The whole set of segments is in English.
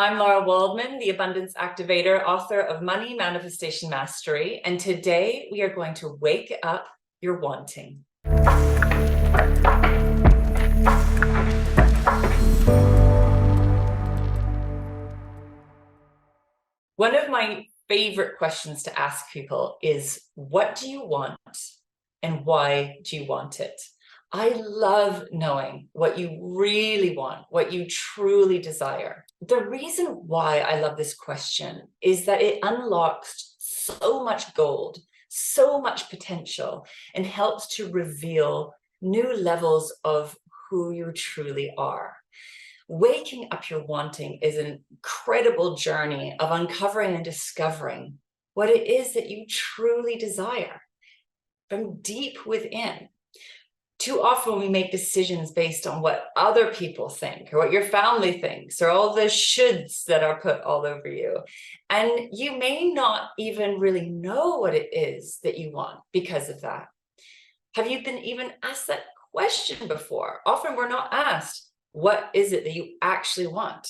I'm Lara Waldman, the Abundance Activator, author of Money Manifestation Mastery, and today we are going to wake up your wanting. One of my favorite questions to ask people is, what do you want and why do you want it? I love knowing what you really want, what you truly desire. The reason why I love this question is that it unlocks so much gold, so much potential, and helps to reveal new levels of who you truly are. Waking up your wanting is an incredible journey of uncovering and discovering what it is that you truly desire from deep within. Too often we make decisions based on what other people think or what your family thinks or all the shoulds that are put all over you. And you may not even really know what it is that you want because of that. Have you been even asked that question before? Often we're not asked, what is it that you actually want?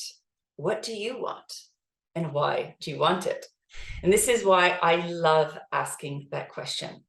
What do you want? And why do you want it? And this is why I love asking that question.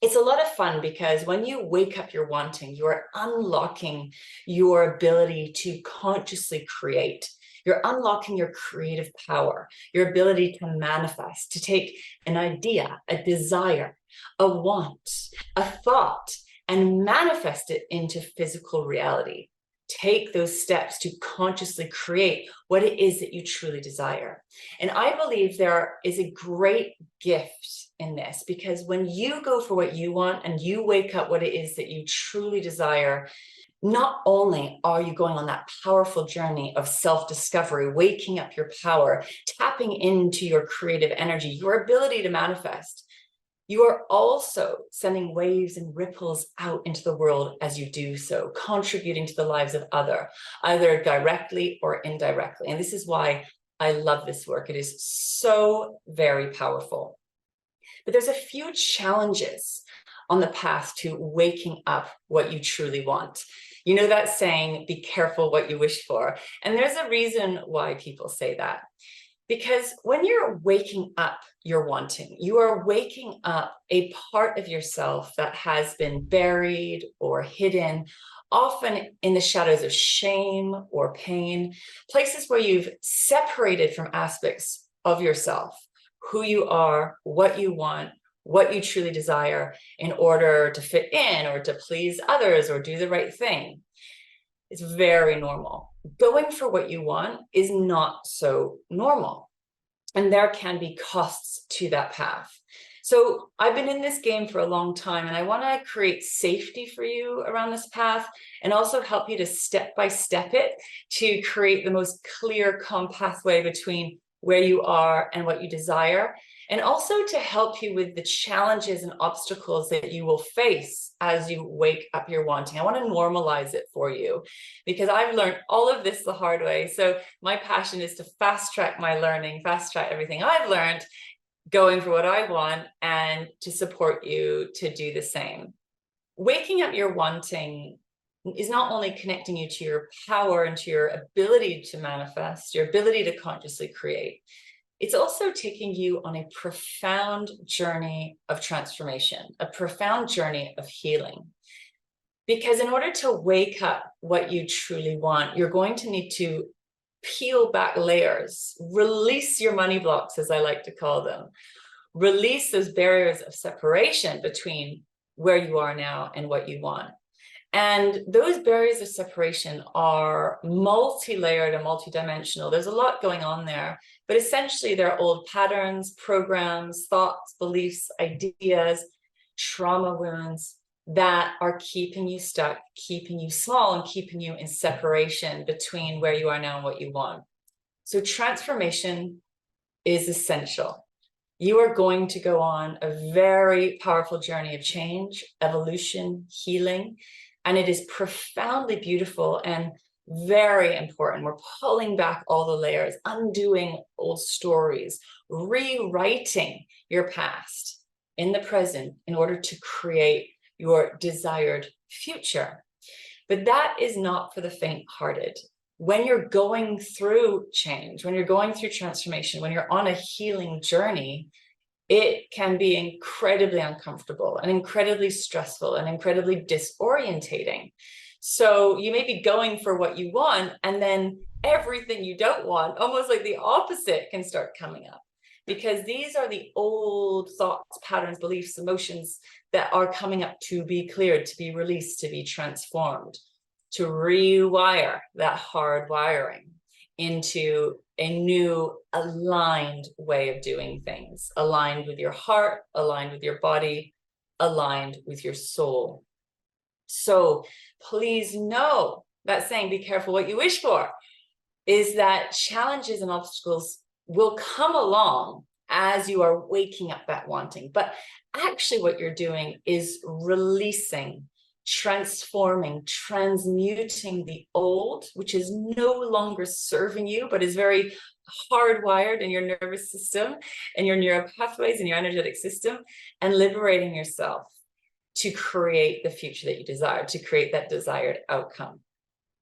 It's a lot of fun because when you wake up your wanting, you're unlocking your ability to consciously create. You're unlocking your creative power, your ability to manifest, to take an idea, a desire, a want, a thought, and manifest it into physical reality. Take those steps to consciously create what it is that you truly desire. And I believe there is a great gift in this, because when you go for what you want and you wake up what it is that you truly desire, not only are you going on that powerful journey of self-discovery, waking up your power, tapping into your creative energy, your ability to manifest, you are also sending waves and ripples out into the world as you do so, contributing to the lives of others, either directly or indirectly. And this is why I love this work. It is so very powerful. But there's a few challenges on the path to waking up what you truly want. You know that saying, be careful what you wish for. And there's a reason why people say that. Because when you're waking up your wanting, you are waking up a part of yourself that has been buried or hidden, often in the shadows of shame or pain, places where you've separated from aspects of yourself, who you are, what you want, what you truly desire in order to fit in or to please others or do the right thing. It's very normal. Going for what you want is not so normal. And there can be costs to that path. So I've been in this game for a long time, and I want to create safety for you around this path and also help you to step by step it to create the most clear, calm pathway between where you are and what you desire, and also to help you with the challenges and obstacles that you will face as you wake up your wanting. I want to normalize it for you because I've learned all of this the hard way. So my passion is to fast track my learning, fast track everything I've learned, going for what I want, and to support you to do the same. Waking up your wanting is not only connecting you to your power and to your ability to manifest, your ability to consciously create, it's also taking you on a profound journey of transformation, a profound journey of healing. Because in order to wake up what you truly want, you're going to need to peel back layers, release your money blocks, as I like to call them, release those barriers of separation between where you are now and what you want. And those barriers of separation are multi-layered and multi-dimensional. There's a lot going on there, but essentially they're old patterns, programs, thoughts, beliefs, ideas, trauma wounds that are keeping you stuck, keeping you small, and keeping you in separation between where you are now and what you want. So transformation is essential. You are going to go on a very powerful journey of change, evolution, healing, and it is profoundly beautiful and very important. We're pulling back all the layers, undoing old stories, rewriting your past in the present in order to create your desired future. But that is not for the faint-hearted. when you're going through change, when you're going through transformation, when you're on a healing journey, it can be incredibly uncomfortable and incredibly stressful and incredibly disorientating. So you may be going for what you want, and then everything you don't want, almost like the opposite, can start coming up. Because these are the old thoughts, patterns, beliefs, emotions that are coming up to be cleared, to be released, to be transformed, to rewire that hard wiring into a new aligned way of doing things, aligned with your heart, aligned with your body, aligned with your soul. So please know that saying, be careful what you wish for, is that challenges and obstacles will come along as you are waking up that wanting. But actually what you're doing is releasing, transforming, transmuting the old, which is no longer serving you, but is very hardwired in your nervous system and your neural pathways and your energetic system, and liberating yourself to create the future that you desire, to create that desired outcome.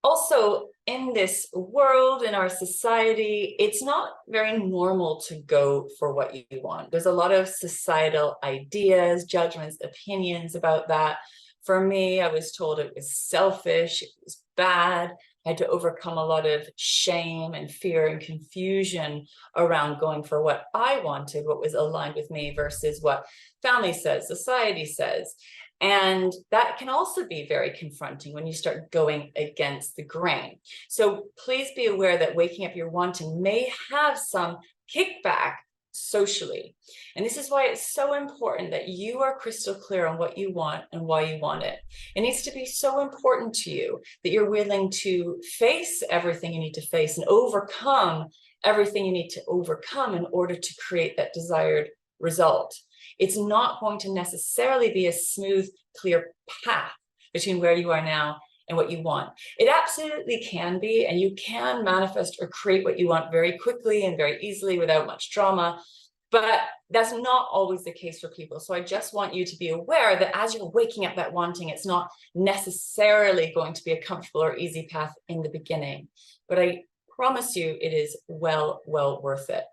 Also, in this world, in our society, it's not very normal to go for what you want. There's a lot of societal ideas, judgments, opinions about that. For me, I was told it was selfish, it was bad. I had to overcome a lot of shame and fear and confusion around going for what I wanted, what was aligned with me versus what family says, society says. And that can also be very confronting when you start going against the grain. So please be aware that waking up your wanting may have some kickback socially. And this is why it's so important that you are crystal clear on what you want and why you want it. It needs to be so important to you that you're willing to face everything you need to face and overcome everything you need to overcome in order to create that desired result. It's not going to necessarily be a smooth, clear path between where you are now and what you want. It absolutely can be, and you can manifest or create what you want very quickly and very easily without much drama, but that's not always the case for people. So I just want you to be aware that as you're waking up that wanting, it's not necessarily going to be a comfortable or easy path in the beginning, but I promise you it is well worth it.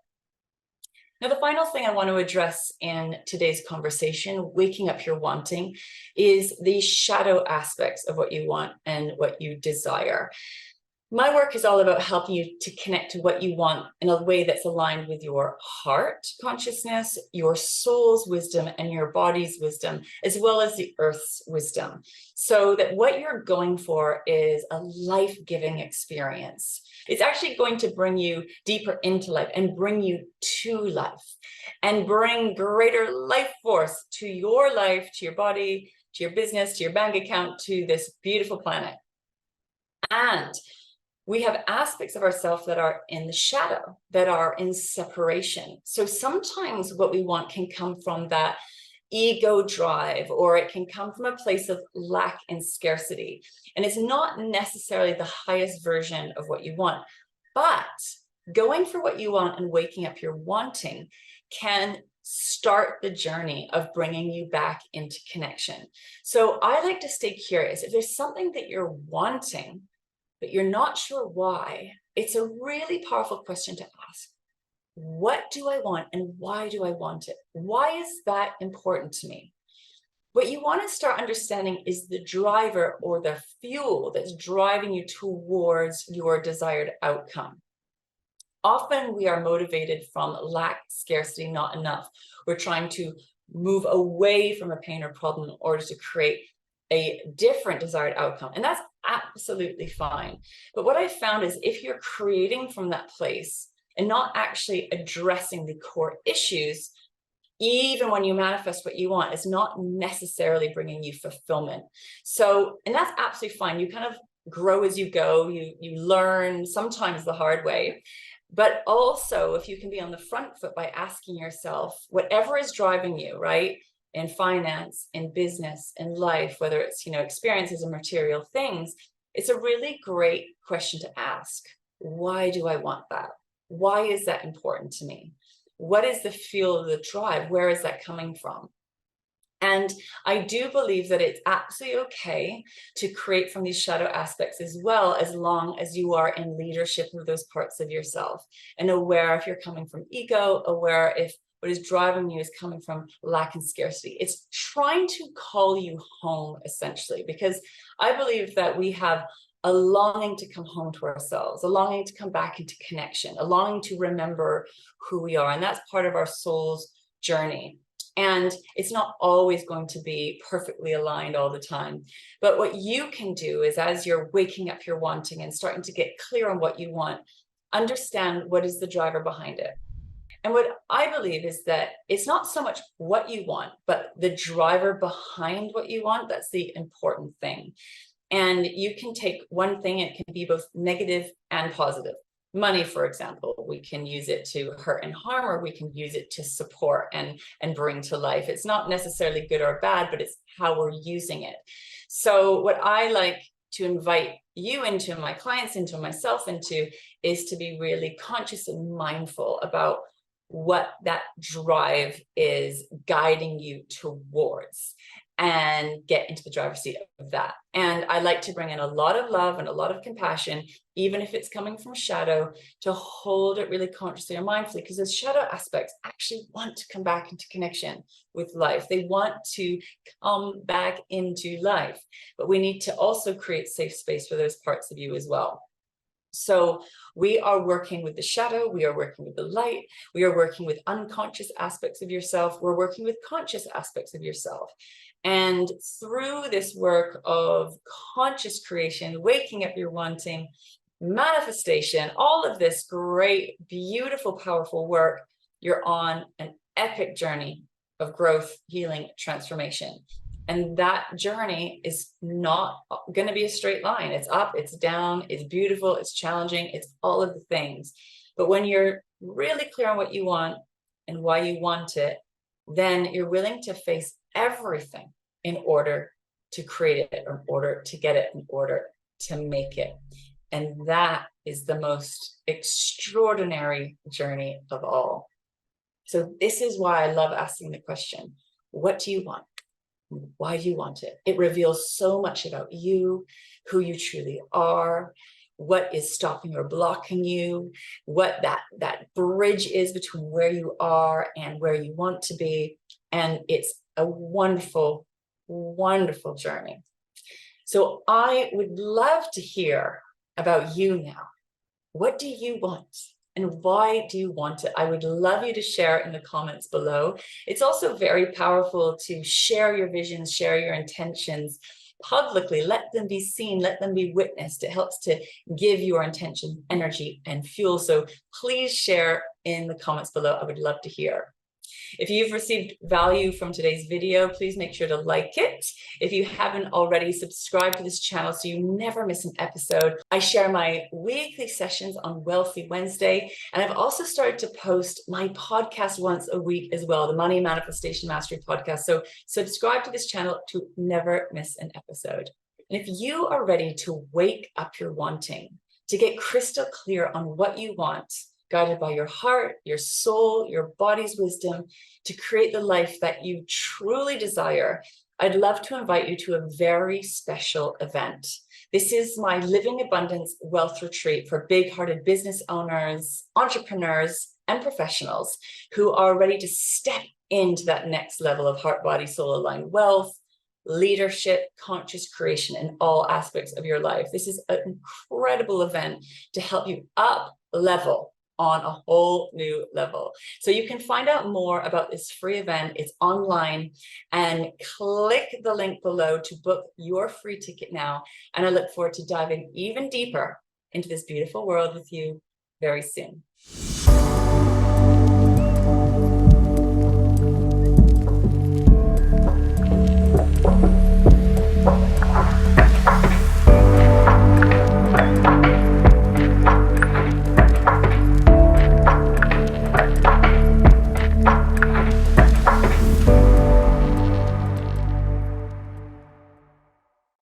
Now, the final thing I want to address in today's conversation, waking up your wanting, is the shadow aspects of what you want and what you desire. My work is all about helping you to connect to what you want in a way that's aligned with your heart consciousness, your soul's wisdom, and your body's wisdom, as well as the earth's wisdom. So that what you're going for is a life-giving experience. It's actually going to bring you deeper into life and bring you to life and bring greater life force to your life, to your body, to your business, to your bank account, to this beautiful planet. And we have aspects of ourselves that are in the shadow, that are in separation. So sometimes what we want can come from that ego drive, or it can come from a place of lack and scarcity. And it's not necessarily the highest version of what you want, but going for what you want and waking up your wanting can start the journey of bringing you back into connection. So I like to stay curious. If there's something that you're wanting, but you're not sure why, it's a really powerful question to ask. What do I want and why do I want it? Why is that important to me? What you want to start understanding is the driver or the fuel that's driving you towards your desired outcome. Often we are motivated from lack, scarcity, not enough. We're trying to move away from a pain or problem in order to create a different desired outcome. And that's absolutely fine. But what I found is if you're creating from that place and not actually addressing the core issues, even when you manifest what you want, it's not necessarily bringing you fulfillment. So, and that's absolutely fine. You kind of grow as you go, you learn sometimes the hard way. But also, if you can be on the front foot by asking yourself, whatever is driving you, right? In finance, in business, in life, whether it's, experiences and material things, it's a really great question to ask. Why do I want that? Why is that important to me? What is the fuel of the drive? Where is that coming from? And I do believe that it's absolutely okay to create from these shadow aspects as well, as long as you are in leadership of those parts of yourself and aware if you're coming from ego, aware if what is driving you is coming from lack and scarcity. It's trying to call you home, essentially, because I believe that we have a longing to come home to ourselves, a longing to come back into connection, a longing to remember who we are. And that's part of our soul's journey. And it's not always going to be perfectly aligned all the time. But what you can do is, as you're waking up your wanting and starting to get clear on what you want, understand what is the driver behind it. And what I believe is that it's not so much what you want, but the driver behind what you want. That's the important thing. And you can take one thing, it can be both negative and positive. Money, for example, we can use it to hurt and harm, or we can use it to support and bring to life. It's not necessarily good or bad, but it's how we're using it. So what I like to invite you into, my clients into, myself into, is to be really conscious and mindful about what that drive is guiding you towards, and get into the driver's seat of that. And I like to bring in a lot of love and a lot of compassion, even if it's coming from shadow, to hold it really consciously or mindfully, because those shadow aspects actually want to come back into connection with life. They want to come back into life, but we need to also create safe space for those parts of you as well. So we are working with the shadow, we are working with the light, we are working with unconscious aspects of yourself, we're working with conscious aspects of yourself. And through this work of conscious creation, waking up your wanting, manifestation, all of this great, beautiful, powerful work, you're on an epic journey of growth, healing, transformation. And that journey is not going to be a straight line. It's up, it's down, it's beautiful, it's challenging, it's all of the things. But when you're really clear on what you want and why you want it, then you're willing to face everything in order to create it, in order to get it, in order to make it. And that is the most extraordinary journey of all. So this is why I love asking the question, what do you want? Why do you want it? It reveals so much about you, who you truly are, what is stopping or blocking you, what that bridge is between where you are and where you want to be. And it's a wonderful, wonderful journey. So I would love to hear about you now. What do you want? And why do you want it? I would love you to share in the comments below. It's also very powerful to share your visions, share your intentions publicly. Let them be seen, let them be witnessed. It helps to give your intention energy and fuel. So please share in the comments below. I would love to hear. If you've received value from today's video, please make sure to like it. If you haven't already, subscribe to this channel so you never miss an episode. I share my weekly sessions on Wealthy Wednesday, and I've also started to post my podcast once a week as well, the Money Manifestation Mastery podcast. So subscribe to this channel to never miss an episode. And if you are ready to wake up your wanting, to get crystal clear on what you want, guided by your heart, your soul, your body's wisdom, to create the life that you truly desire, I'd love to invite you to a very special event. This is my Living Abundance Wealth Retreat for big-hearted business owners, entrepreneurs, and professionals who are ready to step into that next level of heart, body, soul aligned wealth, leadership, conscious creation in all aspects of your life. This is an incredible event to help you up level on a whole new level. So you can find out more about this free event. It's online, and click the link below to book your free ticket now. And I look forward to diving even deeper into this beautiful world with you very soon.